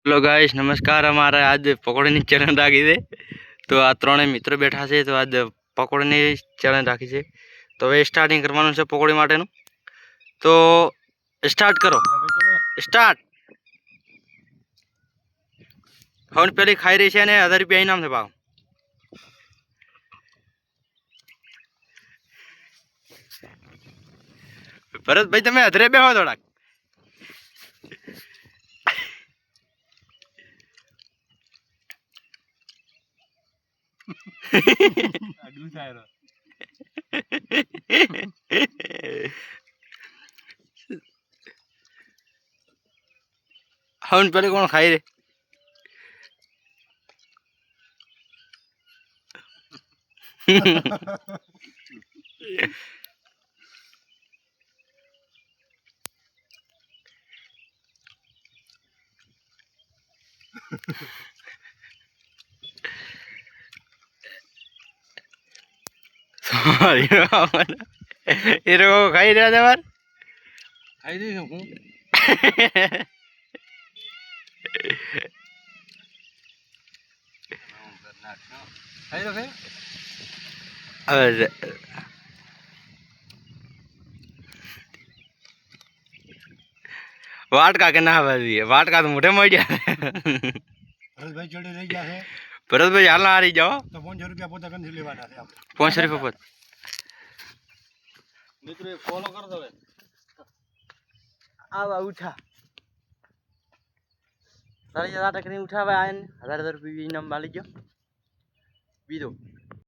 Hello guys नमस्कार। हमारा आज पकोड़ीनी चैलेंज राखी है तो आ त्रणेय मित्र बैठा है तो आज पकोड़ीनी चैलेंज राखी है तो હવે स्टार्टिंग करवानुं છે पकोड़ी माटेनुं तो स्टार्ट करो स्टार्ट। હવે પેલી ખાઈ રહી છે અને 1000 રૂપિયા ઇનામ છે ભાવ। ભરત ભાઈ તમે અધરે બેહો થોડાક। હવે પેલી કોણ ખાઈ રે એ લોકો ખાઈ રહ્યા છે માર ખાઈ દઈશ હું હવે વાટકા કે ના ભાઈ વાટકા તો મોઢે મળી જાય। ભરતભાઈ જોડે લઈ ગયા છે ભરતભાઈ હાલના હારી જાઓ તો 500 રૂપિયા પોતા કંથી લેવાના છે આપણે 500 રૂપિયા પોત મિત્રો ફોલો કર દો આવા ઉઠા તારી જાતા કરીને ઉઠાવે આયન 1000 રૂપિયા ઇનામ માલી ગયો બીજો